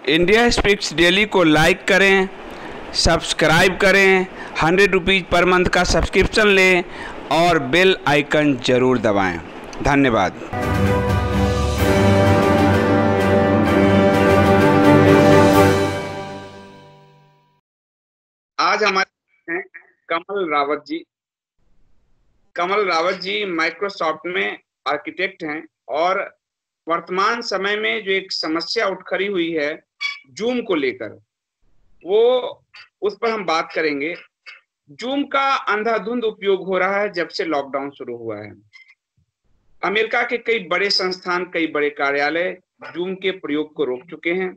India speaks daily को like करें, subscribe करें, 100 रुपीज़ पर मंथ का सब्सक्रिप्शन लें और बेल आइकन ज़रूर दबाएं। धन्यवाद। आज हमारे हैं कमल रावत जी। कमल रावत जी माइक्रोसॉफ्ट में आर्किटेक्ट हैं और वर्तमान समय में जो एक समस्या उठ खड़ी हुई है जूम को लेकर, वो उस पर हम बात करेंगे। जूम का अंधाधुंध उपयोग हो रहा है जब से लॉकडाउन शुरू हुआ है। अमेरिका के कई बड़े संस्थान, कई बड़े कार्यालय जूम के प्रयोग को रोक चुके हैं।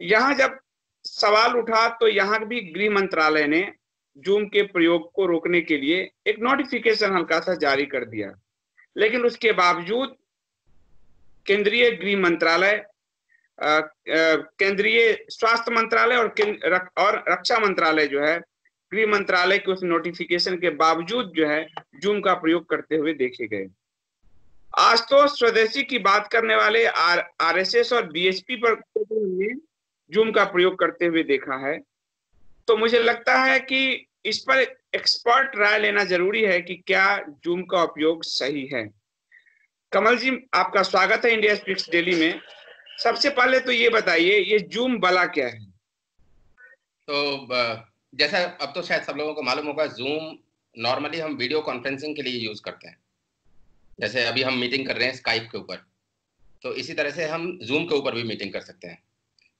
यहाँ जब सवाल उठा तो यहाँ भी गृह मंत्रालय ने जूम के प्रयोग को रोकने के लिए एक नोटिफिकेशन हल्का सा जारी कर दिया, लेकिन उसके बावजूद केंद्रीय गृह मंत्रालय, केंद्रीय स्वास्थ्य मंत्रालय और रक्षा मंत्रालय जो है, गृह मंत्रालय के उस नोटिफिकेशन के बावजूद जो है जूम का प्रयोग करते हुए देखे गए। आज तो स्वदेशी की बात करने वाले आरएसएस और बीएसपी पर जूम का प्रयोग करते हुए देखा है। तो मुझे लगता है कि इस पर एक्सपर्ट राय लेना जरूरी है कि क्या जूम का उपयोग सही है। कमल जी, आपका स्वागत है इंडिया स्पीक्स डेली में। सबसे पहले तो ये बताइए, ये जूम भला क्या है? तो जैसा अब तो शायद सब लोगों को मालूम होगा, जूम नॉर्मली हम वीडियो कॉन्फ्रेंसिंग के लिए यूज करते हैं। जैसे अभी हम मीटिंग कर रहे हैं स्काइप के ऊपर, तो इसी तरह से हम जूम के ऊपर भी मीटिंग कर सकते हैं।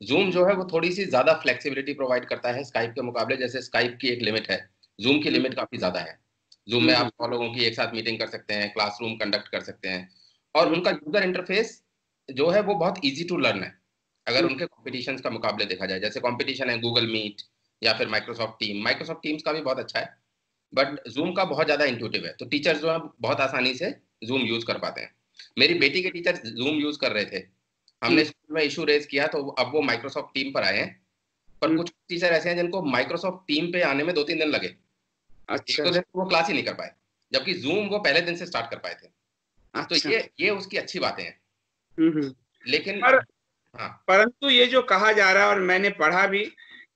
जूम जो है वो थोड़ी सी ज्यादा फ्लेक्सिबिलिटी प्रोवाइड करता है स्काइप के मुकाबले। जैसे स्काइप की एक लिमिट है, जूम की लिमिट काफी ज्यादा है। जूम में आप 100 लोगों की एक साथ मीटिंग कर सकते हैं, क्लासरूम कंडक्ट कर सकते हैं, और उनका यूजर इंटरफेस जो है वो बहुत ईजी टू लर्न है अगर उनके कॉम्पिटिशन का मुकाबले देखा जाए। जैसे कॉम्पिटिशन है गूगल मीट या फिर माइक्रोसॉफ्ट टीम्स का भी बहुत अच्छा है, बट जूम का बहुत ज्यादा इंट्यूटिव है। तो टीचर्स जो है बहुत आसानी से जूम यूज कर पाते हैं। मेरी बेटी के टीचर जूम यूज कर रहे थे, हमने स्कूल में इशू रेज किया तो अब वो माइक्रोसॉफ्ट टीम पर आए हैं। पर कुछ टीचर ऐसे हैं जिनको माइक्रोसॉफ्ट टीम पे आने में 2-3 दिन लगे। अच्छा। एक तो दिन वो क्लास ही नहीं कर पाए, जबकि जूम वो पहले दिन से स्टार्ट कर पाए थे। अच्छा। तो ये उसकी अच्छी बातें हैं। लेकिन हाँ, परंतु ये जो कहा जा रहा है और मैंने पढ़ा भी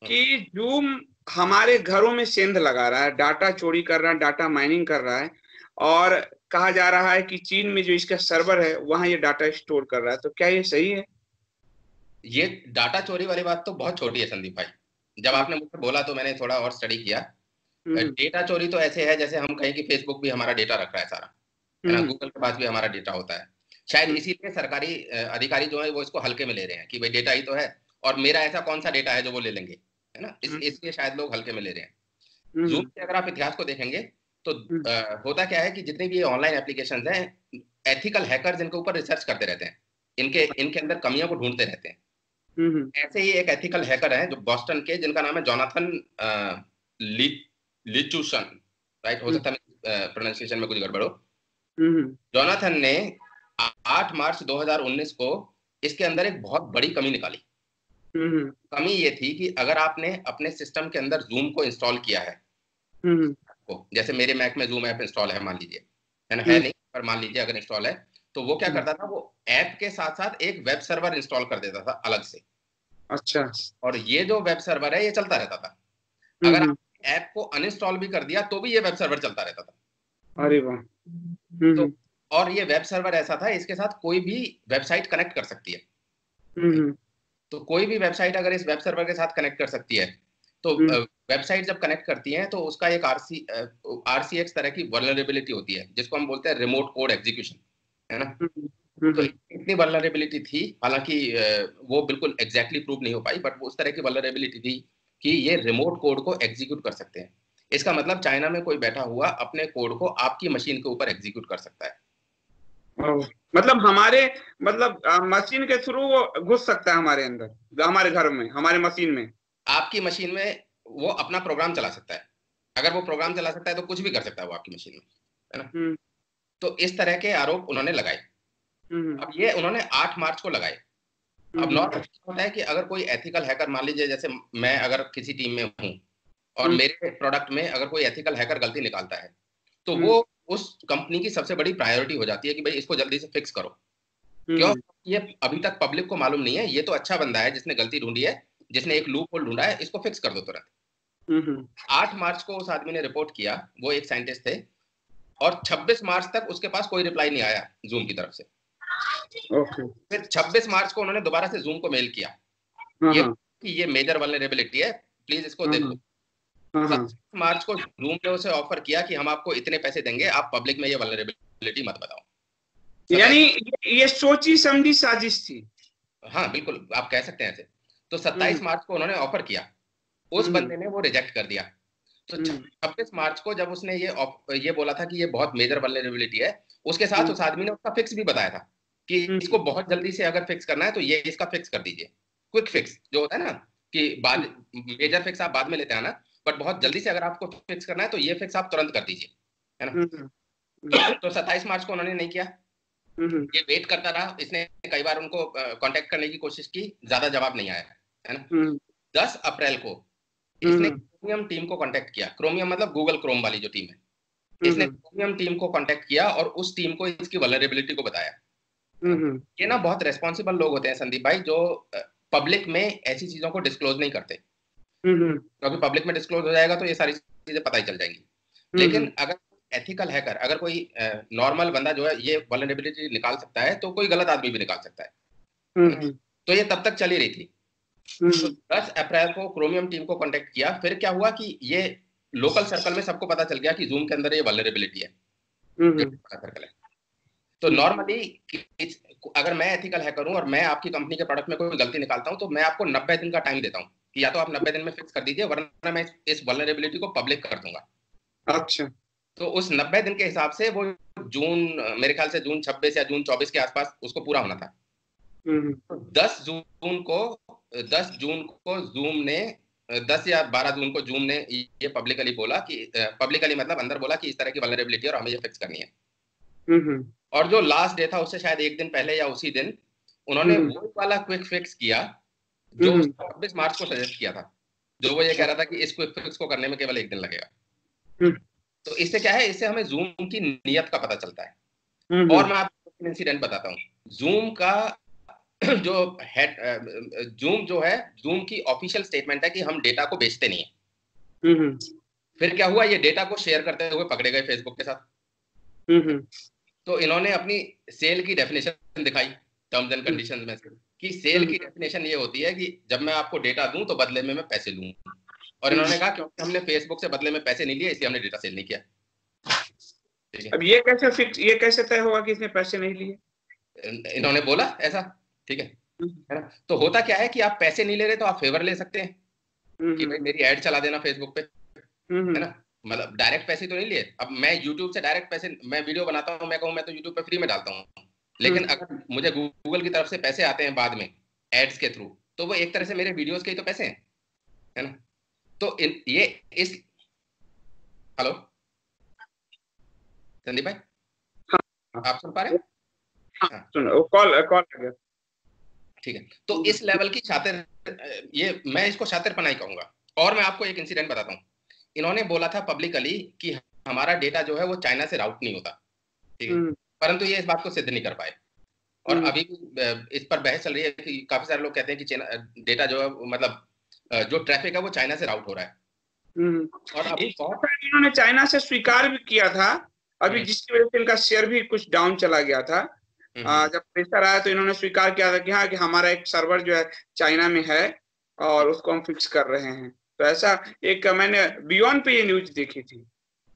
कि जूम हमारे घरों में सेंध लगा रहा है, डाटा चोरी कर रहा है, डाटा माइनिंग कर रहा है, और कहा जा रहा है कि चीन में जो इसका सर्वर है वहां ये डाटा स्टोर कर रहा है। तो क्या ये सही है? ये डाटा चोरी वाली बात तो बहुत छोटी है संदीप भाई। जब आपने मुझसे बोला तो मैंने थोड़ा और स्टडी किया। डेटा चोरी तो ऐसे है जैसे हम कहें कि फेसबुक भी हमारा डेटा रख रहा है सारा, है ना, गूगल के पास भी हमारा डेटा होता है। शायद इसीलिए सरकारी अधिकारी जो है वो इसको हल्के में ले रहे हैं कि भाई डेटा ही तो है, और मेरा ऐसा कौन सा डेटा है जो वो ले लेंगे, है ना। इसलिए शायद लोग हल्के में ले रहे हैं। जूम के अगर आप इतिहास को देखेंगे तो होता क्या है कि जितनी भी ऑनलाइन एप्लीकेशंस हैं, एथिकल हैकर्स इनके ऊपर रिसर्च करते रहते हैं, इनके अंदर कमियों को ढूंढते रहते हैं। ऐसे ही एक एथिकल हैकर है जो बॉस्टन के, जिनका नाम है जोनाथन लिचुसन, राइट, हो सकता है प्रोनाउंसिएशन में कुछ गड़बड़ हो। जोनाथन ने 8 मार्च 2019 को इसके अंदर एक बहुत बड़ी कमी निकाली। कमी ये थी कि अगर आपने अपने सिस्टम के अंदर जूम को इंस्टॉल किया है, जैसे मेरे मैक में जूम ऐप इंस्टॉल है मान लीजिए, है ना, है नहीं पर मान लीजिए अगर इंस्टॉल है, तो वो क्या करता था, वो ऐप के साथ साथ एक वेब सर्वर इंस्टॉल कर देता था अलग से। अच्छा। और ये जो वेब सर्वर है ये चलता रहता था। अगर आप ऐप को अनइंस्टॉल भी कर दिया तो भी ये वेब सर्वर चलता रहता था। अरे वाह। तो और ये वेब सर्वर ऐसा था, इसके साथ कोई भी वेबसाइट कनेक्ट कर सकती है। तो कोई भी वेबसाइट अगर इस वेब सर्वर के साथ कनेक्ट कर सकती है, तो वेबसाइट जब कनेक्ट करती है तो उसका एक RCX तरह की वल्नरेबिलिटी होती है, जिसको हम बोलते हैं रिमोट कोड एग्जीक्यूशन, है ना। तो इतनी वल्नरेबिलिटी थी, हालांकि वो बिल्कुल एग्जैक्टली प्रूव नहीं हो पाई, बट वो उस तरह की वल्नरेबिलिटी थी कि ये रिमोट कोड को एग्जीक्यूट कर सकते हैं। इसका मतलब चाइना में कोई बैठा हुआ अपने कोड को आपकी मशीन के ऊपर एग्जीक्यूट कर सकता है। मतलब हमारे मशीन के थ्रू वो घुस सकता है हमारे अंदर, हमारे घर में, हमारे मशीन में, आपकी मशीन में वो अपना प्रोग्राम चला सकता है। अगर वो प्रोग्राम चला सकता है तो कुछ भी कर सकता है वो आपकी मशीन में, है ना। तो इस तरह के आरोप उन्होंने लगाए। अब ये उन्होंने 8 मार्च को लगाए। अब नॉर्मल होता है कि अगर कोई एथिकल हैकर, मान लीजिए जैसे मैं अगर किसी टीम में हूं और मेरे प्रोडक्ट में अगर कोई एथिकल हैकर गलती निकालता है, तो वो उस कंपनी की सबसे बड़ी प्रायोरिटी हो जाती है कि भाई इसको जल्दी से फिक्स करो। क्यों? ये अभी तक पब्लिक को मालूम नहीं है, ये तो अच्छा बंदा है जिसने गलती ढूंढी है, जिसने एक लूप होल ढूंढा है, इसको फिक्स कर दो तुरंत। 8 मार्च को उस आदमी ने रिपोर्ट किया, वो एक साइंटिस्ट थे, और 26 मार्च तक उसके पास कोई रिप्लाई नहीं आया जूम की तरफ से। फिर 26 मार्च को उन्होंने दोबारा से जूम को मेल किया ये मेजर वल्नरेबिलिटी है, प्लीज इसको देखो। 27 मार्च को जूम ने उसे ऑफर किया कि हम आपको इतने पैसे देंगे, आप पब्लिक में ये वल्नरेबिलिटी मत बताओ। यानी ये सोची समझी साजिश थी। हाँ बिल्कुल, आप कह सकते हैं ऐसे। तो 27 मार्च को उन्होंने ऑफर किया, उस बंदे ने वो रिजेक्ट कर दिया। तो 26 मार्च को जब उसने ये बोला था कि ये बहुत मेजर वल्नरेबिलिटी है, उसके साथ उस आदमी ने उसका फिक्स भी बताया था कि इसको बहुत जल्दी से अगर फिक्स करना है तो ये इसका फिक्स कर दीजिए। क्विक फिक्स जो होता है ना, कि बाद मेजर फिक्स आप बाद में लेते हैं ना, बट बहुत जल्दी से अगर आपको फिक्स करना है तो ये फिक्स आप तुरंत कर दीजिए, है ना। तो 27 मार्च को उन्होंने नहीं किया, ये वेट करता रहा। इसने कई बार उनको कांटेक्ट करने की कोशिश की, ज्यादा जवाब नहीं आया, है ना। 10 अप्रैल को इसने क्रोमियम टीम को कांटेक्ट किया। क्रोमियम मतलब गूगल क्रोम वाली जो टीम है, इसने क्रोमियम टीम को कांटेक्ट किया और उस टीम को इसकी वल्नरेबिलिटी को बताया। ये ना बहुत रेस्पॉन्सिबल लोग होते हैं संदीप भाई, जो पब्लिक में ऐसी चीजों को डिस्क्लोज नहीं करते, क्योंकि पब्लिक में डिस्क्लोज हो जाएगा तो ये सारी चीजें पता ही चल जाएंगी। लेकिन अगर एथिकल हैकर, अगर कोई नॉर्मल बंदा जो है ये वल्नरेबिलिटी निकाल सकता है, तो कोई गलत आदमी भी निकाल सकता है। तो ये तब तक चली रही थी। तो 10 अप्रैल को क्रोमियम टीम को कांटेक्ट किया। फिर क्या हुआ कि ये लोकल सर्कल में सबको पता चल गया कि जूम के अंदर ये वल्नरेबिलिटी है, सर्कल है। तो नॉर्मली अगर मैं एथिकल हैकर हूं और मैं आपकी कंपनी के प्रोडक्ट में कोई गलती निकालता हूं, तो मैं आपको 90 दिन का टाइम देता हूं कि या तो आप 90 दिन में फिक्स कर दीजिए, वरना मैं इस वल्नरेबिलिटी को पब्लिक कर दूंगा। अच्छा। तो उस 90 दिन के हिसाब से वो जून, मेरे ख्याल से जून 26 या जून 24 के आसपास उसको पूरा होना था। तो 10 जून को जूम ने 10 या 12 जून को जूम ने ये पब्लिकली बोला कि, पब्लिकली मतलब अंदर बोला कि इस तरह की वल्नरेबिलिटी और हमें ये फिक्स करनी है। और जो लास्ट डे था उससे शायद एक दिन पहले या उसी दिन उन्होंने वो वाला क्विक फिक्स किया जो 26 मार्च को सजेस्ट किया था, जो वो ये कह रहा था कि इस क्विक फिक्स को करने में केवल एक दिन लगेगा। तो इससे क्या है, इससे हमें जूम की नीयत का पता चलता है। और मैं आपको इंसिडेंट बताता हूँ। जूम का जो हेड, जूम जो है, जूम की ऑफिशियल स्टेटमेंट है कि हम डेटा को बेचते नहीं है। फिर क्या हुआ, ये डेटा को शेयर करते हुए पकड़े गए फेसबुक के साथ। तो इन्होंने अपनी सेल की डेफिनेशन दिखाई टर्म्स एंड कंडीशंस में से, कि सेल की डेफिनेशन ये होती है कि जब मैं आपको डेटा दूं तो बदले में मैं पैसे लूं। और इन्होंने कहा क्योंकि हमने फेसबुक से बदले में पैसे नहीं लिए, इसलिए हमने डेटा सेल नहीं किया। अब ये कैसे तय होगा कि इसने पैसे नहीं लिए? इन्होंने बोला ऐसा, ठीक है ना। तो होता क्या है कि आप पैसे नहीं ले रहे तो आप फेवर ले सकते हैं कि भाई मेरी ऐड चला देना फेसबुक पे, है ना। मतलब डायरेक्ट पैसे तो नहीं लिए। अब मैं यूट्यूब से डायरेक्ट पैसे, मैं वीडियो बनाता हूँ, मैं कहूँ मैं तो यूट्यूब पे फ्री में डालता हूँ, लेकिन अगर मुझे गूगल की तरफ से पैसे आते हैं बाद में एड्स के थ्रू, तो वो एक तरह से मेरे वीडियोस के ही तो पैसे हैं, है ना। तो ये इस हेलो संदीप भाई, आप सुन पा रहे हैं? हाँ, सुनो, कॉल आ गया। ठीक है। तो इस लेवल की शातिर, ये मैं इसको शातिरपना ही कहूंगा। और मैं आपको एक इंसिडेंट बताता हूँ। इन्होंने बोला था पब्लिकली कि हमारा डेटा जो है वो चाइना से राउट नहीं होता, ठीक है, परंतु ये इस बात को सिद्ध नहीं कर पाए। और अभी भी इस पर बहस चल रही है कि काफी सारे लोग कहते हैं कि डेटा जो है, मतलब जो ट्रैफिक है वो चाइना से राउट हो रहा है। और अभी इन्होंने चाइना से स्वीकार भी किया था अभी, जिसकी वजह से इनका शेयर भी कुछ डाउन चला गया था। जब प्रेशर आया तो इन्होंने स्वीकार किया था कि हाँ, कि हमारा एक सर्वर जो है चाइना में है और उसको हम फिक्स कर रहे हैं। तो ऐसा एक मैंने बियॉन्ड पे ये न्यूज देखी थी।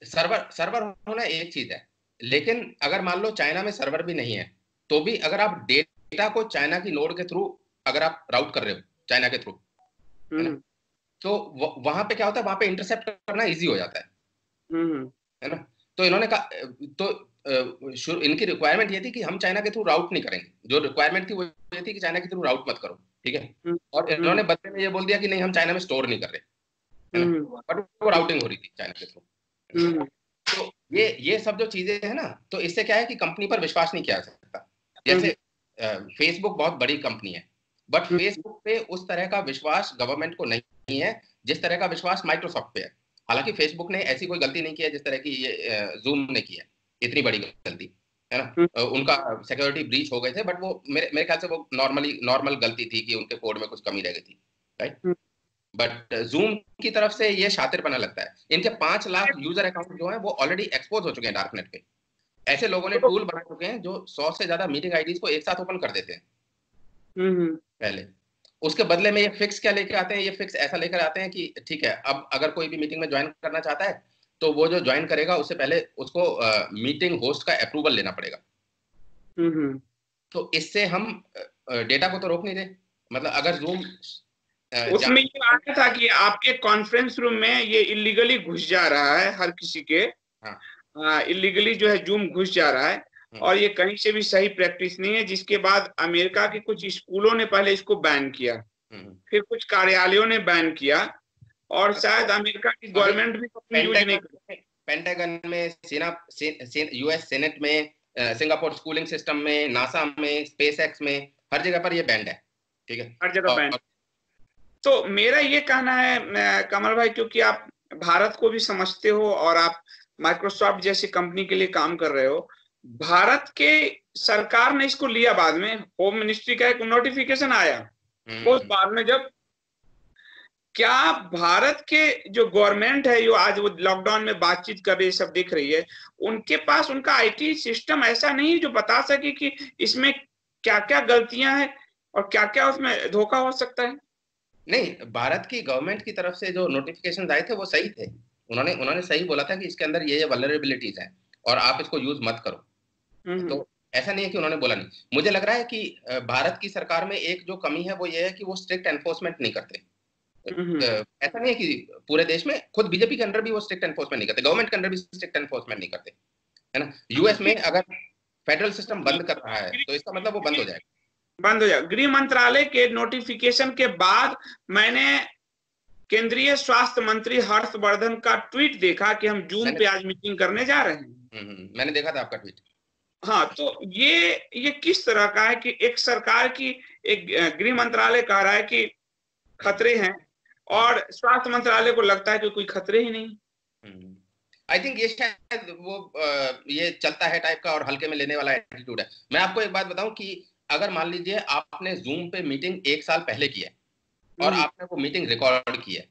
सर्वर होना एक चीज है, लेकिन अगर मान लो चाइना में सर्वर भी नहीं है, तो भी अगर आप डेटा को चाइना की नोड के थ्रू अगर आप राउट कर रहे हो चाइना के थ्रू, तो वहां पे क्या होता है, वहां पे इंटरसेप्ट करना इजी हो जाता है ना। तो इन्होंने कहा, तो इनकी रिक्वायरमेंट ये थी कि हम चाइना के थ्रू राउट नहीं करेंगे। जो रिक्वायरमेंट थी वो ये थी कि चाइना के थ्रू राउट मत करो, ठीक है। और इन्होंने बदले में ये बोल दिया कि नहीं, हम चाइना में स्टोर नहीं कर रहे, है ना, बट वो राउटिंग हो रही थी चाइना के थ्रू। तो ये सब जो चीजें हैं ना, तो इससे क्या है कि कंपनी पर विश्वास नहीं किया जा सकता। जैसे फेसबुक बहुत बड़ी कंपनी है, बट फेसबुक पे उस तरह का विश्वास गवर्नमेंट को नहीं है जिस तरह का विश्वास माइक्रोसॉफ्ट पे है। हालांकि फेसबुक ने ऐसी कोई गलती नहीं की है जिस तरह की ये जूम ने की है, इतनी बड़ी गलती, है ना। उनका सिक्योरिटी ब्रीच हो गए थे, बट वो मेरे ख्याल से वो नॉर्मल गलती थी कि उनके कोड में कुछ कमी रह गई थी, राइट। बट जूम की तरफ से ये शातिरपना लगता है। इनके 5 लाख यूजर अकाउंट जो है वो ऑलरेडी एक्सपोज हो चुके हैं डार्कनेट पे। ऐसे लोगों ने टूल बना चुके हैं जो 100 से ज्यादा मीटिंग आईडीज को एक साथ ओपन कर देते हैं पहले। उसके बदले में ये फिक्स क्या लेके आते हैं, ये फिक्स ऐसा लेकर आते हैं कि ठीक है, अब अगर कोई भी मीटिंग में ज्वाइन करना चाहता है तो वो जो ज्वाइन करेगा उससे पहले उसको मीटिंग होस्ट का अप्रूवल लेना पड़ेगा। तो इससे हम डेटा को तो रोक नहीं रहे। मतलब अगर जूम उसमें ये आया था कि आपके कॉन्फ्रेंस रूम में ये इलीगली घुस जा रहा है, हर किसी के इलीगली जो है जूम घुस जा रहा है, और ये कहीं से भी सही प्रैक्टिस नहीं है। जिसके बाद अमेरिका के कुछ स्कूलों ने पहले इसको बैन किया, फिर कुछ कार्यालयों ने बैन किया, और शायद अमेरिका की गवर्नमेंट भी अपनी यूज नहीं करती। पेंटागन में, यूएस सेनेट में, सिंगापुर स्कूलिंग सिस्टम में, नासा में, स्पेसएक्स में, हर जगह पर ये बैंड है, ठीक है, हर जगह बैंड। तो मेरा ये कहना है कमल भाई, क्योंकि आप भारत को भी समझते हो और आप माइक्रोसॉफ्ट जैसी कंपनी के लिए काम कर रहे हो, भारत के सरकार ने इसको लिया बाद में, होम मिनिस्ट्री का एक नोटिफिकेशन आया बहुत बाद में। जब क्या भारत के जो गवर्नमेंट है, जो आज वो लॉकडाउन में बातचीत कर रही है, सब देख रही है, उनके पास उनका आईटी सिस्टम ऐसा नहीं है जो बता सके कि इसमें क्या क्या गलतियां हैं और क्या क्या उसमें धोखा हो सकता है? नहीं, भारत की गवर्नमेंट की तरफ से जो नोटिफिकेशन आए थे वो सही थे। उन्होंने सही बोला था कि इसके अंदर ये वल्नरेबिलिटीज हैं और आप इसको यूज मत करो। तो ऐसा नहीं है कि उन्होंने बोला नहीं। मुझे लग रहा है कि भारत की सरकार में एक जो कमी है वो ये है कि वो स्ट्रिक्ट एनफोर्समेंट नहीं करते। ऐसा नहीं है कि पूरे देश में, खुद बीजेपी के अंदर भी वो स्ट्रिक्ट एनफोर्समेंट नहीं करते, गवर्नमेंट के अंदर भी स्ट्रिक्ट एनफोर्समेंट नहीं करते, है ना। यूएस में अगर फेडरल सिस्टम बंद कर रहा है तो इसका मतलब वो बंद हो जाएगा। गृह मंत्रालय के नोटिफिकेशन के बाद मैंने केंद्रीय स्वास्थ्य मंत्री हर्षवर्धन का ट्वीट देखा कि हम जून पे आज मीटिंग करने जा रहे हैं। मैंने देखा था आपका ट्वीट। हाँ, तो ये किस तरह का है कि एक सरकार की, एक गृह मंत्रालय कह रहा है कि खतरे हैं और स्वास्थ्य मंत्रालय को लगता है कि कोई खतरे ही नहीं। आई थिंक ये शायद वो ये चलता है टाइप का और हल्के में लेने वाला एटीट्यूड है। मैं आपको एक बात बताऊं कि अगर मान लीजिए आपने जूम पे मीटिंग 1 साल पहले की है और आपने वो मीटिंग रिकॉर्ड की है,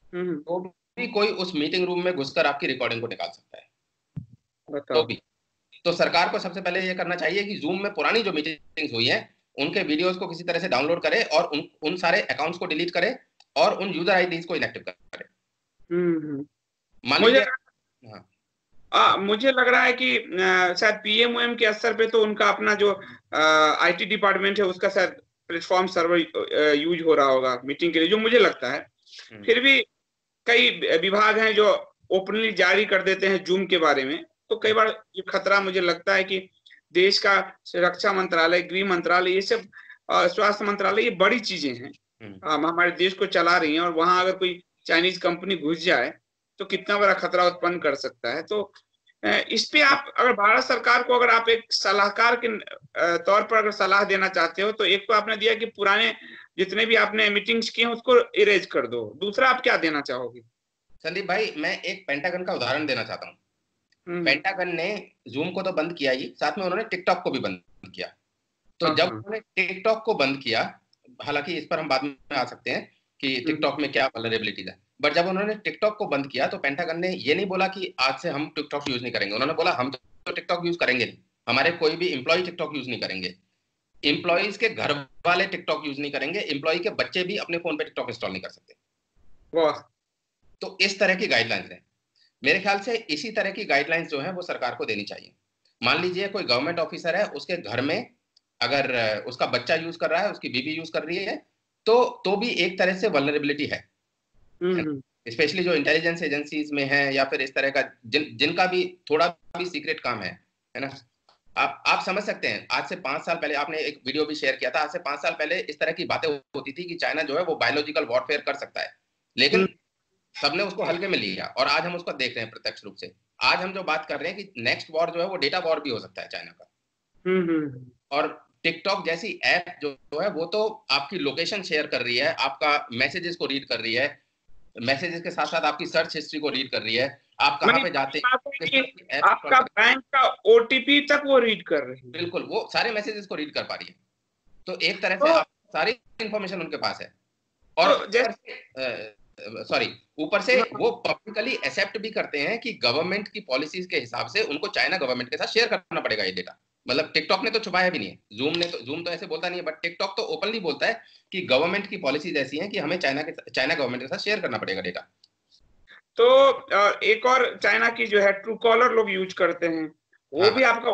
तो भी कोई उस मीटिंग रूम में घुसकर आपकी रिकॉर्डिंग को निकाल सकता है। तो भी तो सरकार को सबसे पहले ये करना चाहिए कि जूम में पुरानी जो मीटिंग्स हुई हैं उनके वीडियोस को किसी तरह से डाउनलोड करे और उन सारे अकाउंट्स को डिलीट करे और उन यूजर आईडीज को इनएक्टिव करे। मान लीजिए मुझे लग रहा है कि शायद पीएमओएम के स्तर पे तो उनका अपना जो आईटी डिपार्टमेंट है उसका शायद प्लेटफॉर्म सर्वर यूज हो रहा होगा मीटिंग के लिए, जो मुझे लगता है। फिर भी कई विभाग हैं जो ओपनली जारी कर देते हैं जूम के बारे में, तो कई बार ये खतरा मुझे लगता है कि देश का रक्षा मंत्रालय, गृह मंत्रालय, ये सब स्वास्थ्य मंत्रालय, ये बड़ी चीजें हैं, हमारे देश को चला रही हैं, और वहां अगर कोई चाइनीज कंपनी घुस जाए तो कितना बड़ा खतरा उत्पन्न कर सकता है। तो इस पे आप अगर भारत सरकार को, अगर आप एक सलाहकार के तौर पर अगर सलाह देना चाहते हो, तो एक तो आपने दिया कि पुराने जितने भी आपने मीटिंग्स किए हैं उसको इरेज कर दो, दूसरा आप क्या देना चाहोगे? संदीप भाई, मैं एक पेंटागन का उदाहरण देना चाहता हूँ। पेंटागन ने जूम को तो बंद किया ही, साथ में उन्होंने टिकटॉक को भी बंद किया। तो जब उन्होंने टिकटॉक को बंद किया, हालांकि इस पर हम बाद में आ सकते हैं कि टिकटॉक में क्या वल्नरेबिलिटीज है, बट जब उन्होंने टिकटॉक को बंद किया तो पेंटागन ने ये नहीं बोला कि आज से हम टिकटॉक यूज नहीं करेंगे। उन्होंने बोला हम तो टिकटॉक यूज करेंगे नहीं, हमारे कोई भी एम्प्लॉय टिकटॉक यूज नहीं करेंगे, एम्प्लॉयज के घर वाले टिकटॉक यूज नहीं करेंगे, एम्प्लॉय के बच्चे भी अपने फोन पे टिकटॉक इंस्टॉल नहीं कर सकते। वाह। तो इस तरह की गाइडलाइंस है। मेरे ख्याल से इसी तरह की गाइडलाइंस जो है वो सरकार को देनी चाहिए। मान लीजिए कोई गवर्नमेंट ऑफिसर है, उसके घर में अगर उसका बच्चा यूज कर रहा है, उसकी बीवी यूज कर रही है, तो भी एक तरह से वल्नरेबिलिटी है। स्पेशली जो इंटेलिजेंस एजेंसीज में है या फिर इस तरह का जिनका भी थोड़ा भी सीक्रेट काम है ना। आप समझ सकते हैं, आज से 5 साल पहले आपने एक वीडियो भी शेयर किया था, आज से 5 साल पहले इस तरह की बातें होती थी कि चाइना जो है वो बायोलॉजिकल वॉरफेयर कर सकता है, लेकिन सबने उसको हल्के में लिया और आज हम उसको देख रहे हैं प्रत्यक्ष रूप से। आज हम जो बात कर रहे हैं कि नेक्स्ट वॉर जो है वो डेटा वॉर भी हो सकता है चाइना का। और टिकटॉक जैसी ऐप जो है वो तो आपकी लोकेशन शेयर कर रही है, आपका मैसेजेस को रीड कर रही है, मैसेजेस के साथ साथ आपकी सर्च हिस्ट्री को रीड कर रही है, आप कहाँ पे जाते हैं, किस तरह की ऐप्स आपका बैंक का ओटीपी तक वो रीड कर रही है। बिल्कुल, वो सारे मैसेजेस को रीड कर पा रही है। तो एक तरह से तो आप सारी इंफॉर्मेशन उनके पास है। और ऊपर से सॉरी ऊपर से वो पब्लिकली एक्सेप्ट भी करते हैं कि गवर्नमेंट की पॉलिसीज के हिसाब से उनको चाइना गवर्नमेंट के साथ शेयर करना पड़ेगा ये डेटा। मतलब टिकटॉक ने तो छुपाया भी नहीं है, जूम तो ऐसे बोलता नहीं है, बट टिकटॉक तो ओपनली बोलता है कि गवर्नमेंट की पॉलिसीज ऐसी हैं कि हमें चाइना गवर्नमेंट के साथ शेयर करना पड़ेगा डेटा। तो एक और चाइना की जो है ट्रू कॉलर लोग यूज करते हैं, वो हाँ भी आपका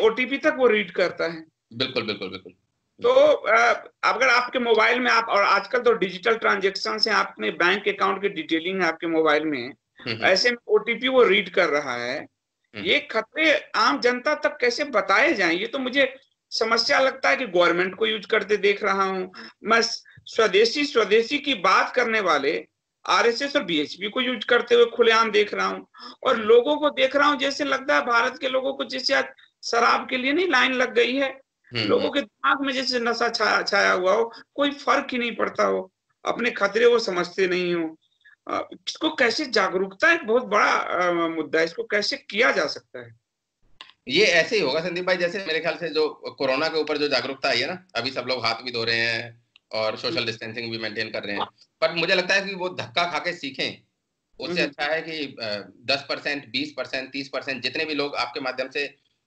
ओटीपी तक वो रीड करता है। बिल्कुल बिल्कुल बिल्कुल। तो अगर आपके मोबाइल में आप, और आजकल तो डिजिटल ट्रांजेक्शन है, आपने बैंक अकाउंट की डिटेलिंग है आपके मोबाइल में, ऐसे में ओटीपी वो रीड कर रहा है। ये खतरे आम जनता तक कैसे बताए जाएं, ये तो मुझे समस्या लगता है कि गवर्नमेंट को यूज करते देख रहा हूं मैं। स्वदेशी स्वदेशी की बात करने वाले आरएसएस और बीएचपी को यूज करते हुए खुलेआम देख रहा हूं, और लोगों को देख रहा हूं जैसे लगता है भारत के लोगों को जैसे आज शराब के लिए नहीं लाइन लग गई है, लोगों के दिमाग में जैसे नशा छाया हुआ हो, कोई फर्क ही नहीं पड़ता हो, अपने खतरे वो समझते नहीं हो। इसको कैसे, जागरूकता एक बहुत बड़ा मुद्दा है, इसको कैसे किया जा सकता है? ये ऐसे ही होगा संदीप भाई, जैसे मेरे ख्याल से जो कोरोना के ऊपर जो जागरूकता आई है ना, अभी सब लोग हाथ भी धो रहे हैं और सोशल डिस्टेंसिंग भी मेंटेन कर रहे हैं, बट मुझे लगता है कि वो धक्का खा के सीखें, उससे अच्छा है कि 10%, 20%, 30% जितने भी लोग आपके माध्यम से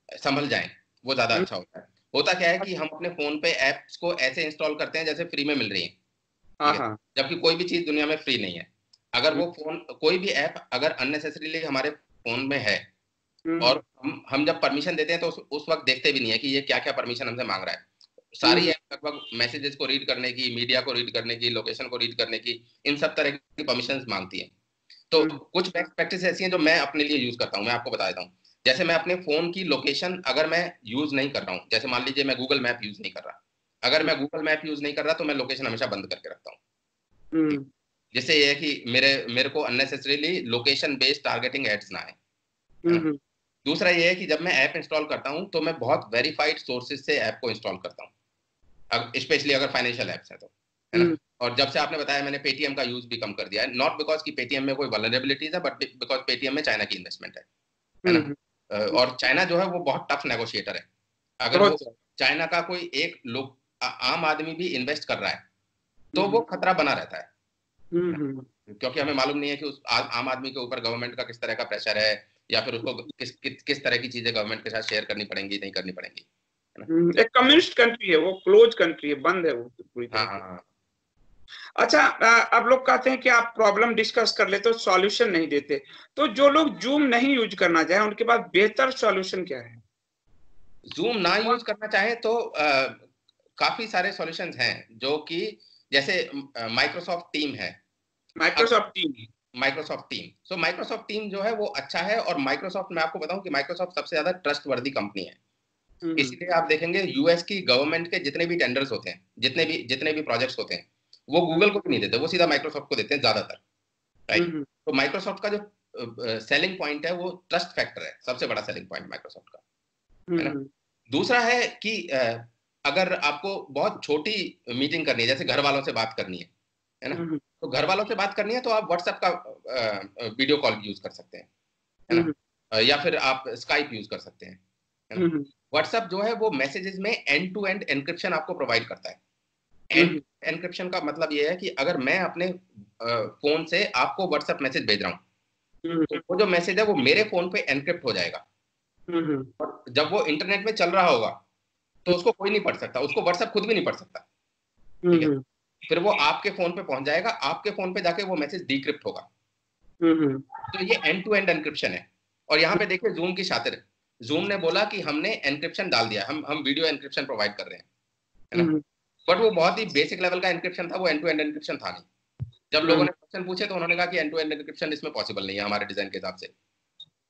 संभल जाएं, वो ज्यादा अच्छा होता है। होता क्या है कि हम अपने फोन पे एप्स को ऐसे इंस्टॉल करते हैं जैसे फ्री में मिल रही है, ठीक है, जबकि कोई भी चीज दुनिया में फ्री नहीं है। अगर वो फोन, कोई भी ऐप अगर अननेसेसरीली हमारे फोन में है, और हम जब परमिशन देते हैं तो उस वक्त देखते भी नहीं है कि ये क्या क्या परमिशन हमसे मांग रहा है। सारी ऐप लगभग मैसेजेस को रीड करने की, मीडिया को रीड करने की, लोकेशन को रीड करने की, इन सब तरह की परमिशन मांगती है। तो कुछ बेस्ट प्रैक्टिस ऐसी हैं जो मैं अपने लिए यूज करता हूँ, मैं आपको बता देता हूँ। जैसे मैं अपने फोन की लोकेशन अगर मैं यूज नहीं कर रहा हूँ, जैसे मान लीजिए मैं गूगल मैप यूज नहीं कर रहा, अगर मैं गूगल मैप यूज नहीं कर रहा तो मैं लोकेशन हमेशा बंद करके रखता हूँ, जिससे ये है कि मेरे को unnecessarily location based targeting ads ना आए, है ना। दूसरा ये है कि जब मैं ऐप इंस्टॉल करता हूँ तो मैं बहुत वेरीफाइड सोर्सेज से ऐप को इंस्टॉल करता हूँ, स्पेशली अगर फाइनेंशियल ऐप्स है तो, है ना। और जब से आपने बताया, मैंने पेटीएम का यूज भी कम कर दिया है, नॉट बिकॉज कि पेटीएम में कोई वल्नरेबिलिटीज है, बट बिकॉज पेटीएम में चाइना की इन्वेस्टमेंट है ना। और चाइना जो है वो बहुत टफ नेगोशिएटर है। अगर वो चाइना का कोई एक लोग आम आदमी भी इन्वेस्ट कर रहा है तो वो खतरा बना रहता है, क्योंकि हमें मालूम नहीं है कि उस आम आदमी के ऊपर गवर्नमेंट का किस तरह का प्रेशर है, या फिर उसको किस तरह की चीजें गवर्नमेंट के साथ शेयर करनी पड़ेंगी, नहीं करनी पड़ेंगी, है ना। एक कम्युनिस्ट कंट्री है वो, क्लोज कंट्री है, बंद है वो पूरी तरह से। अच्छा, अब लोग कहते हैं कि आप प्रॉब्लम डिस्कस कर लेते हो, सॉल्यूशन नहीं देते, तो जो लोग जूम नहीं यूज करना चाहे उनके पास बेहतर सॉल्यूशन क्या है? जूम ना यूज करना चाहे तो काफी सारे सॉल्यूशंस हैं, जो कि जैसे माइक्रोसॉफ्ट टीम है। Microsoft team so Microsoft team जो है वो अच्छा है, और माइक्रोसॉफ्ट, मैं आपको बताऊं कि माइक्रोसॉफ्ट सबसे ज्यादा ट्रस्ट वर्दी कंपनी है। इसीलिए आप देखेंगे यूएस की गवर्नमेंट के जितने भी टेंडर्स होते हैं, जितने भी प्रोजेक्ट्स होते हैं, वो गूगल को भी नहीं देते, वो सीधा माइक्रोसॉफ्ट को देते हैं ज्यादातर, राइट। तो माइक्रोसॉफ्ट का जो सेलिंग पॉइंट है वो ट्रस्ट फैक्टर है, सबसे बड़ा सेलिंग पॉइंट माइक्रोसॉफ्ट का, है ना। दूसरा है कि अगर आपको बहुत छोटी मीटिंग करनी है, जैसे घर वालों से बात करनी है ना, तो घर वालों से बात करनी है तो आप व्हाट्सएप का वीडियो कॉल यूज कर सकते हैं, है ना, या फिर आप स्काइप यूज कर सकते हैं, है ना। व्हाट्सएप जो है वो मैसेजेस में एंड टू एंड एनक्रिप्शन आपको प्रोवाइड करता है। एंड एनक्रिप्शन का मतलब ये है कि अगर मैं अपने फोन से आपको व्हाट्सएप मैसेज भेज रहा हूँ, तो वो जो मैसेज है वो मेरे फोन पे एनक्रिप्ट हो जाएगा, और जब वो इंटरनेट में चल रहा होगा तो उसको कोई नहीं पढ़ सकता, उसको व्हाट्सएप खुद भी नहीं पढ़ सकता, ठीक है। फिर वो आपके फोन पे पहुंच जाएगा, आपके फोन पे जाके वो मैसेज डिक्रिप्ट होगा। तो ये एंड टू एंड एनक्रिप्शन है। और यहाँ पे देखिए जूम की शातिर, जूम ने बोला कि हमने एनक्रिप्शन डाल दिया, हम वीडियो एनक्रिप्शन प्रोवाइड कर रहे हैं, है ना। बट वो बहुत ही बेसिक लेवल का एनक्रिप्शन था, वो एंड टू एंड एनक्रिप्शन था नहीं। जब लोगों ने क्वेश्चन पूछे तो उन्होंने कहा कि एंड टू एंड एनक्रिप्शन इसमें पॉसिबल नहीं है हमारे डिजाइन के हिसाब से,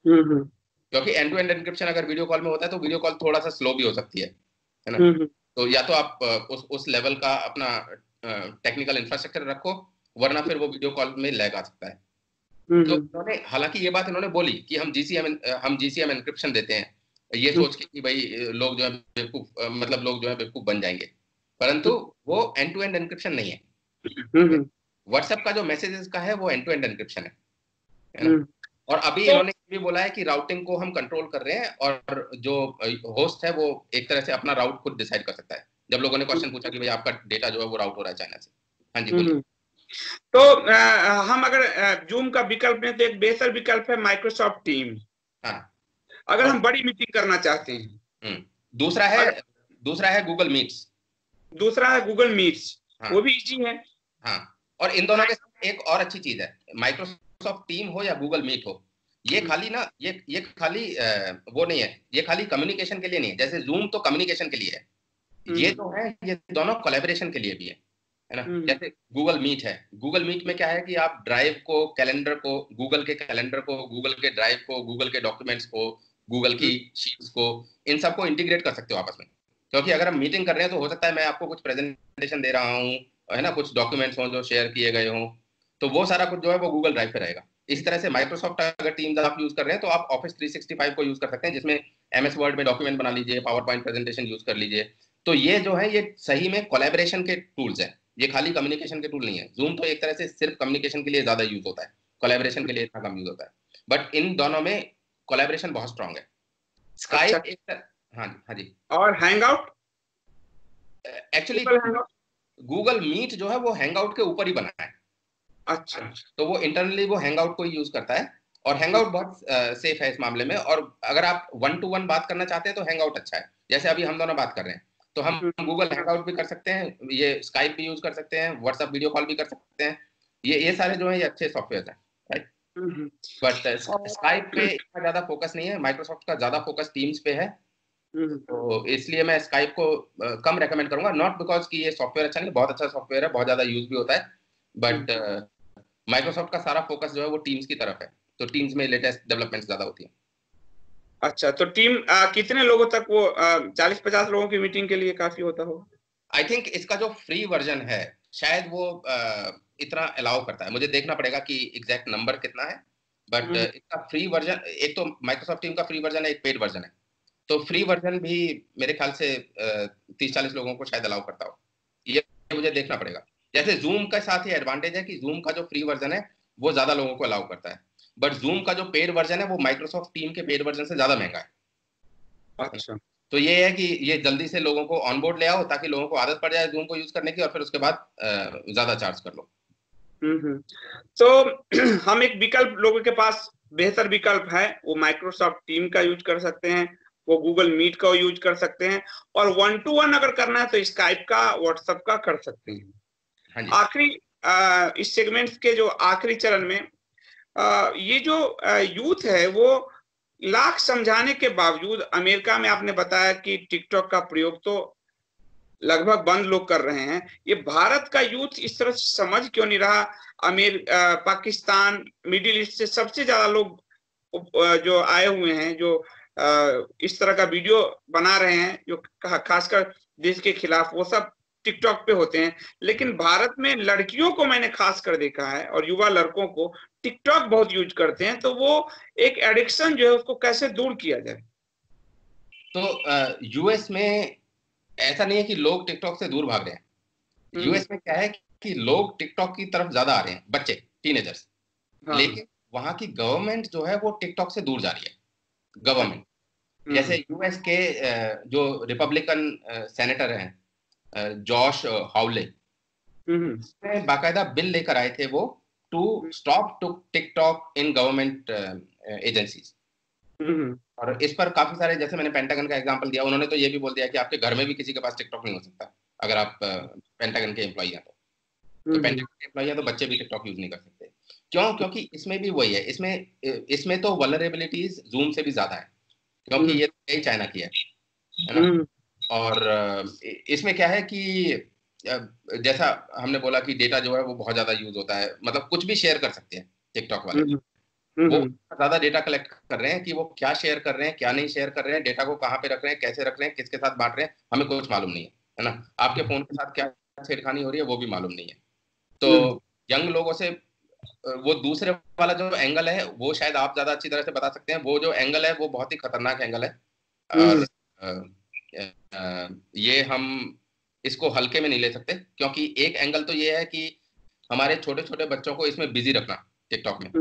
क्योंकि एंड टू एंड एनक्रिप्शन अगर वीडियो कॉल में होता है तो वीडियो कॉल थोड़ा सा स्लो भी हो सकती है ना। तो या तो आप उस लेवल का अपना टेक्निकल इंफ्रास्ट्रक्चर रखो, वरना फिर वो वीडियो कॉल में लैग आ सकता है। तो उन्होंने, हालांकि ये बात इन्होंने बोली कि हम जीसीएम एनक्रिप्शन देते हैं, ये सोच के कि भाई लोग जो है बेवकूफ, मतलब लोग जो है बेवकूफ बन जाएंगे, परंतु वो एंड टू एंड एनक्रिप्शन नहीं है। व्हाट्सएप का जो मैसेजेस का है वो एंड टू एंड एनक्रिप्शन है ना। और अभी तो इन्होंने ये भी बोला है कि राउटिंग को हम कंट्रोल कर रहे हैं, और जो होस्ट है वो एक तरह से अपना राउट खुद डिसाइड कर सकता है। जब लोगों ने क्वेश्चन पूछा कि भाई आपका डेटा जो है वो राउट हो रहा है चाइना से। हाँ जी बोलिए। तो हम अगर जूम का विकल्प लें तो एक बेहतर विकल्प है माइक्रोसॉफ्ट टीम, हाँ। अगर और हम बड़ी मीटिंग करना चाहते हैं। दूसरा है, अगर गूगल मीट्स। दूसरा है गूगल मीट्स, हाँ वो भी इजी है। हाँ। और इन दोनों के साथ एक और अच्छी चीज है, माइक्रोसॉफ्ट टीम हो या गूगल मीट हो, ये खाली ना, ये खाली वो नहीं है, ये खाली कम्युनिकेशन के लिए नहीं है। जैसे जूम तो कम्युनिकेशन के लिए है, ये तो है, ये दोनों कोलैबोरेशन के लिए भी है ना। जैसे गूगल मीट है, गूगल मीट में क्या है कि आप ड्राइव को, कैलेंडर को, गूगल के कैलेंडर को, गूगल के ड्राइव को, गूगल के डॉक्यूमेंट्स को, गूगल की शीट्स को, इन सबको इंटीग्रेट कर सकते हो आपस में। क्योंकि अगर हम मीटिंग कर रहे हैं तो हो सकता है मैं आपको कुछ प्रेजेंटेशन दे रहा हूँ, है ना, कुछ डॉक्यूमेंट्स हों जो शेयर किए गए हों, तो वो सारा कुछ जो है वो गूगल ड्राइव पे रहेगा। इसी तरह से माइक्रोसॉफ्ट अगर टीम्स आप यूज कर रहे हैं तो आप ऑफिस 365 को यूज कर सकते हैं, जिसमें एमएस वर्ड में डॉक्यूमेंट बना लीजिए, पावर पॉइंट प्रेजेंटेशन यूज कर लीजिए। तो ये जो है ये सही में कोलैबोरेशन के टूल्स हैं, ये खाली कम्युनिकेशन के टूल नहीं है। जूम तो एक तरह से सिर्फ कम्युनिकेशन के लिए ज्यादा यूज होता है, कोलैबोरेशन के लिए इतना कम यूज होता है। बट इन दोनों में कोलैबोरेशन बहुत स्ट्रांग है। अच्छा, स्काइप एक, हाँ हाँ जी। और hangout, actually Google hangout. Google meet जो है वो हैंगआउट के ऊपर ही बना है, अच्छा, तो वो इंटरनली वो हैंगआउट को ही यूज करता है। और हैंगआउट बहुत सेफ है इस मामले में। और अगर आप 1-to-1 बात करना चाहते हैं तो हैंगआउट अच्छा है। जैसे अभी हम दोनों बात कर रहे हैं तो हम गूगल हैंगआउट भी कर सकते हैं, ये स्काइप भी यूज कर सकते हैं, व्हाट्सएप वीडियो कॉल भी कर सकते हैं। ये सारे जो है ये अच्छे सॉफ्टवेयर हैं, राइट। बट स्काइप पे इतना ज्यादा फोकस नहीं है, माइक्रोसॉफ्ट का ज्यादा फोकस टीम्स पे है। तो इसलिए मैं स्काइप को कम रेकमेंड करूंगा, नॉट बिकॉज कि ये सॉफ्टवेयर अच्छा नहीं, बहुत अच्छा सॉफ्टवेयर है, बहुत ज्यादा यूज भी होता है। बट माइक्रोसॉफ्ट का सारा फोकस जो है वो टीम्स की तरफ है, तो टीम्स में लेटेस्ट डेवलपमेंट्स ज्यादा होती है। अच्छा, तो टीम कितने लोगों तक, वो 40-50 लोगों की मीटिंग के लिए काफी होता होगा? आई थिंक इसका जो फ्री वर्जन है शायद वो इतना अलाउ करता है, मुझे देखना पड़ेगा कि एग्जैक्ट नंबर कितना है। बट इसका फ्री वर्जन, एक तो माइक्रोसॉफ्ट टीम का फ्री वर्जन है, एक पेड वर्जन है। तो फ्री वर्जन भी मेरे ख्याल से 30-40 लोगों को शायद अलाउ करता हो, ये मुझे देखना पड़ेगा। जैसे जूम के साथ ही एडवांटेज है कि जूम का जो फ्री वर्जन है वो ज्यादा लोगों को अलाउ करता है, बट जूम का जो पेड वर्जन है वो माइक्रोसॉफ्ट टीम के पेड वर्जन से ज्यादा महंगा है। अच्छा। तो ये है कि ये जल्दी से लोगों को ऑनबोर्ड ले आओ ताकि लोगों को आदत पड़ जाए जूम को यूज करने की, और फिर उसके बाद ज्यादा चार्ज कर लो। तो हम एक विकल्प, लोगों के पास बेहतर विकल्प है, वो माइक्रोसॉफ्ट टीम का यूज कर सकते हैं, वो गूगल मीट का यूज कर सकते हैं, और 1-to-1 अगर करना है तो स्काइप का, व्हाट्सएप का कर सकते हैं। हाँ जी। आखिरी इस सेगमेंट के जो आखिरी चरण में ये जो यूथ है वो लाख समझाने के बावजूद, अमेरिका में आपने बताया कि टिकटॉक का प्रयोग तो लगभग बंद लोग कर रहे हैं, ये भारत का यूथ इस तरह से समझ क्यों नहीं रहा? पाकिस्तान, मिडिल ईस्ट से सबसे ज्यादा लोग जो आए हुए हैं, जो इस तरह का वीडियो बना रहे हैं, जो खासकर देश के खिलाफ, वो सब टिकटॉक पे होते हैं। लेकिन भारत में लड़कियों को मैंने खास कर देखा है, और युवा लड़कों को टिकटॉक बहुत यूज करते हैं। तो वो एक एडिक्शन जो है उसको कैसे दूर किया जाए? तो यूएस में ऐसा नहीं है कि लोग टिकटॉक से दूर भाग रहे हैं। यूएस में क्या है कि लोग टिकटॉक की तरफ ज्यादा आ रहे हैं, बच्चे, टीनेजर्स। हाँ। लेकिन वहां की गवर्नमेंट जो है वो टिकटॉक से दूर जा रही है, गवर्नमेंट। जैसे यूएस के जो रिपब्लिकन सेनेटर हैं, जॉश हाउले, बाकायदा बिल लेकर आए थे वो, to stop to TikTok in government agencies. और इस पर काफी सारे, जैसे मैंने पेंटागन का एग्जांपल दिया, उन्होंने तो ये भी बोल दिया कि आपके घर में भी किसी के पास टिकटॉक नहीं हो सकता अगर आप पेंटागन के एम्प्लॉई हैं तो पेंटागन के एम्प्लॉई हैं तो बच्चे भी टिकटॉक यूज नहीं कर सकते। क्यों? क्योंकि इसमें भी वही है, इसमें तो वल्नरेबिलिटीज जूम से भी ज्यादा है, क्योंकि ये चाइना की है ना। और इसमें क्या है कि जैसा हमने बोला कि डेटा जो है वो बहुत ज्यादा यूज होता है, मतलब कुछ भी शेयर कर सकते हैं टिकटॉक वाले। वो ज्यादा डेटा कलेक्ट कर रहे हैं कि वो क्या शेयर कर रहे हैं, क्या नहीं शेयर कर रहे हैं, डेटा को कहाँ पे रख रहे हैं, कैसे रख रहे हैं, किसके साथ बांट रहे हैं, हमें कुछ मालूम नहीं है ना। आपके फोन के साथ क्या छेड़खानी हो रही है वो भी मालूम नहीं है। तो यंग लोगों से वो दूसरे वाला जो एंगल है वो शायद आप ज्यादा अच्छी तरह से बता सकते हैं। वो जो एंगल है वो बहुत ही खतरनाक एंगल है, और ये हम इसको हल्के में नहीं ले सकते, क्योंकि एक एंगल तो ये है कि हमारे छोटे छोटे बच्चों को इसमें बिजी रखना टिकटॉक में,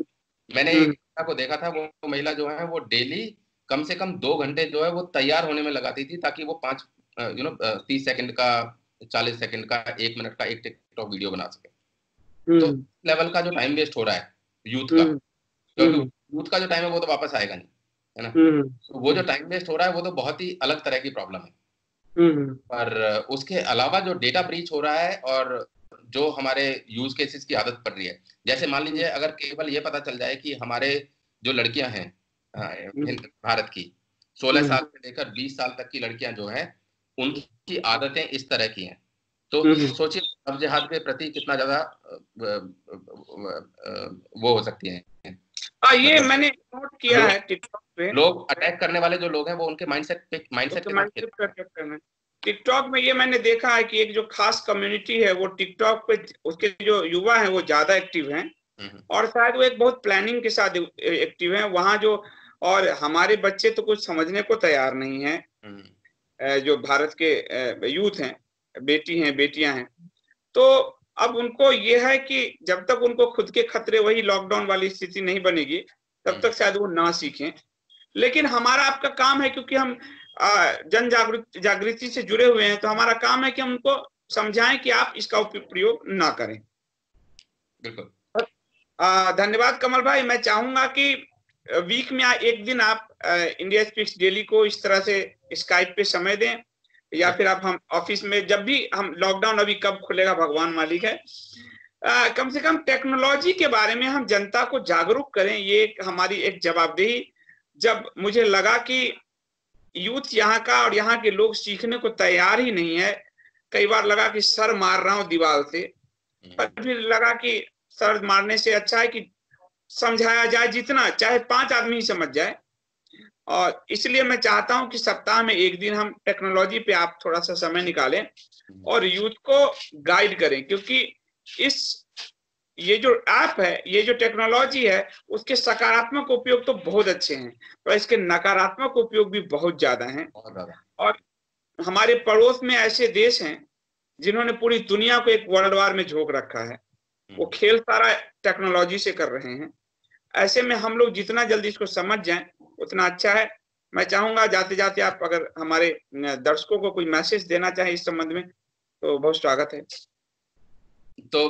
मैंने एक महिला को देखा था, वो महिला जो है वो डेली कम से कम 2 घंटे जो है वो तैयार होने में लगाती थी, ताकि वो 30 सेकंड का, 40 सेकंड का, 1 मिनट का एक टिकटॉक वीडियो बना सके। तो लेवल का जो टाइम वेस्ट हो रहा है यूथ का, क्योंकि यूथ का जो टाइम है वो तो वापस आएगा नहीं, है ना। तो वो जो टाइम वेस्ट हो रहा है वो तो बहुत ही अलग तरह की प्रॉब्लम है। पर उसके अलावा जो डेटा ब्रीच हो रहा है और जो हमारे यूज केसेस की आदत पड़ रही है, जैसे मान लीजिए अगर केवल ये पता चल जाए कि हमारे जो लड़कियां हैं भारत की 16 साल से लेकर 20 साल तक की लड़कियां जो है उनकी आदतें इस तरह की हैं, तो सोचिए अब जिहाद के प्रति कितना ज्यादा वो हो सकती है। ये मैंने नोट किया है टिकटॉक पे, लोग अटैक करने वाले जो लोग हैं वो उनके माइंडसेट के साथ। टिकटॉक में ये मैंने देखा है कि एक जो खास कम्युनिटी है वो टिकटॉक पे, उसके जो युवा हैं वो ज्यादा एक्टिव हैं, और शायद वो एक बहुत प्लानिंग के साथ एक्टिव हैं वहाँ जो, और हमारे बच्चे तो कुछ समझने को तैयार नहीं है। जो भारत के यूथ हैं, बेटी हैं, बेटियां हैं, तो अब उनको ये है कि जब तक उनको खुद के खतरे, वही लॉकडाउन वाली स्थिति नहीं बनेगी तब तक शायद वो ना सीखें। लेकिन हमारा आपका काम है, क्योंकि हम जन जागृति से जुड़े हुए हैं, तो हमारा काम है कि हम उनको समझाएं कि आप इसका प्रयोग ना करें। बिल्कुल। धन्यवाद कमल भाई। मैं चाहूंगा कि वीक में एक दिन आप इंडिया स्पीक्स डेली को इस तरह से स्काइप पे समय दें, या फिर आप हम ऑफिस में, जब भी हम, लॉकडाउन अभी कब खुलेगा भगवान मालिक है, कम से कम टेक्नोलॉजी के बारे में हम जनता को जागरूक करें। ये हमारी एक जवाबदेही। जब मुझे लगा कि यूथ यहाँ का और यहाँ के लोग सीखने को तैयार ही नहीं है, कई बार लगा कि सर मार रहा हूं दीवार से, पर फिर लगा कि सर मारने से अच्छा है कि समझाया जाए, जितना चाहे 5 आदमी ही समझ जाए। और इसलिए मैं चाहता हूं कि सप्ताह में एक दिन हम टेक्नोलॉजी पे आप थोड़ा सा समय निकालें और यूथ को गाइड करें, क्योंकि ये जो ऐप है, ये जो टेक्नोलॉजी है, उसके सकारात्मक उपयोग तो बहुत अच्छे हैं, पर इसके नकारात्मक उपयोग भी बहुत ज्यादा हैं। और हमारे पड़ोस में ऐसे देश हैं जिन्होंने पूरी दुनिया को एक वर्ल्ड वार में झोंक रखा है, वो खेल सारा टेक्नोलॉजी से कर रहे हैं। ऐसे में हम लोग जितना जल्दी इसको समझ जाएं उतना अच्छा है। मैं चाहूंगा जाते जाते आप अगर हमारे दर्शकों को कोई मैसेज देना चाहे इस संबंध में तो बहुत स्वागत है। तो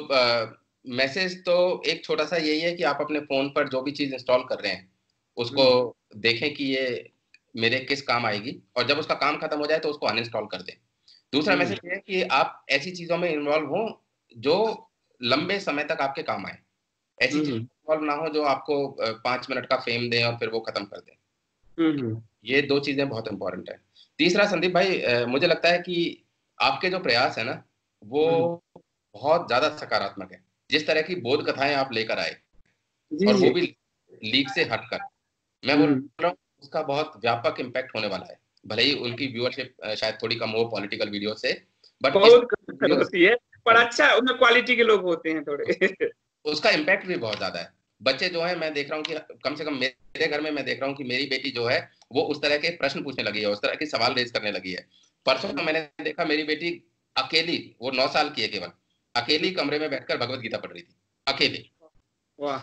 मैसेज तो एक छोटा सा यही है कि आप अपने फोन पर जो भी चीज इंस्टॉल कर रहे हैं उसको देखें कि ये मेरे किस काम आएगी, और जब उसका काम खत्म हो जाए तो उसको अनइंस्टॉल कर दें। दूसरा मैसेज ये है कि आप ऐसी चीजों में इन्वॉल्व हो जो लंबे समय तक आपके काम आए, ऐसी चीज इन्वॉल्व ना हो जो आपको 5 मिनट का फेम दें और फिर वो खत्म कर दें। ये 2 चीजें बहुत इंपॉर्टेंट है। तीसरा संदीप भाई, मुझे लगता है कि आपके जो प्रयास है ना वो बहुत ज्यादा सकारात्मक है। जिस तरह की बोध कथाएं आप लेकर आए और वो भी लीक से हटकर, मैं बोल रहा हूँ उसका बहुत व्यापक इम्पैक्ट होने वाला है। भले ही उनकी व्यूअरशिप शायद थोड़ी कम हो पॉलिटिकल वीडियो से, बट होती है, पर अच्छा उनमें क्वालिटी के लोग होते हैं थोड़े उसका इम्पैक्ट भी बहुत ज्यादा है। बच्चे जो है, मैं देख रहा हूँ कि कम से कम मेरे घर में मैं देख रहा हूँ कि मेरी बेटी जो है वो उस तरह के प्रश्न पूछने लगी है, उस तरह के सवाल रेज करने लगी है। परसों मैंने देखा मेरी बेटी अकेली, वो 9 साल की है, केवल अकेली कमरे में बैठकर भगवत गीता पढ़ रही थी, अकेले। वाह।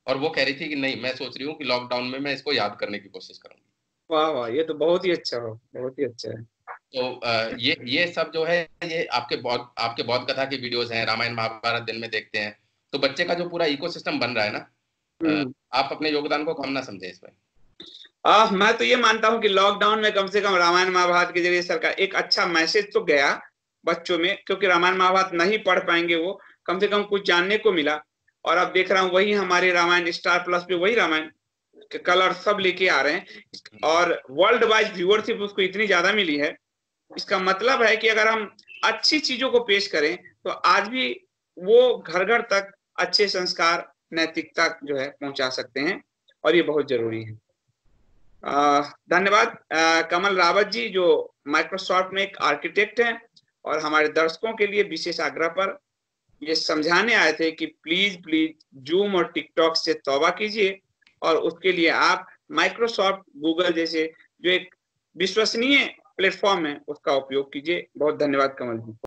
और वो कह रही थी कि नहीं, मैं सोच रही हूँ कि लॉकडाउन में मैं इसको याद करने की कोशिश करूंगी। वाह वाह, ये तो बहुत ही अच्छा हो, बहुत ही अच्छा है। तो ये सब जो है, ये आपके बौद्ध कथा की वीडियोस हैं, रामायण महाभारत दिन में देखते हैं, तो बच्चे का जो पूरा इकोसिस्टम बन रहा है ना, आप अपने योगदान को कम ना समझे इसमें। मैं तो ये मानता हूँ कि लॉकडाउन में कम से कम रामायण महाभारत के जरिए सरकार एक अच्छा मैसेज तो गया बच्चों में, क्योंकि रामायण महाभारत नहीं पढ़ पाएंगे वो, कम से कम कुछ जानने को मिला। और अब देख रहा हूँ वही हमारे रामायण स्टार प्लस पे वही रामायण के कलर सब लेके आ रहे हैं, और वर्ल्ड वाइड व्यूअरशिप उसको इतनी ज्यादा मिली है। इसका मतलब है कि अगर हम अच्छी चीजों को पेश करें तो आज भी वो घर घर तक अच्छे संस्कार, नैतिकता जो है पहुंचा सकते हैं, और ये बहुत जरूरी है। धन्यवाद कमल रावत जी, जो माइक्रोसॉफ्ट में एक आर्किटेक्ट हैं और हमारे दर्शकों के लिए विशेष आग्रह पर ये समझाने आए थे कि प्लीज जूम और टिकटॉक से तौबा कीजिए, और उसके लिए आप माइक्रोसॉफ्ट, गूगल जैसे जो एक विश्वसनीय प्लेटफॉर्म है उसका उपयोग कीजिए। बहुत धन्यवाद कमल जी।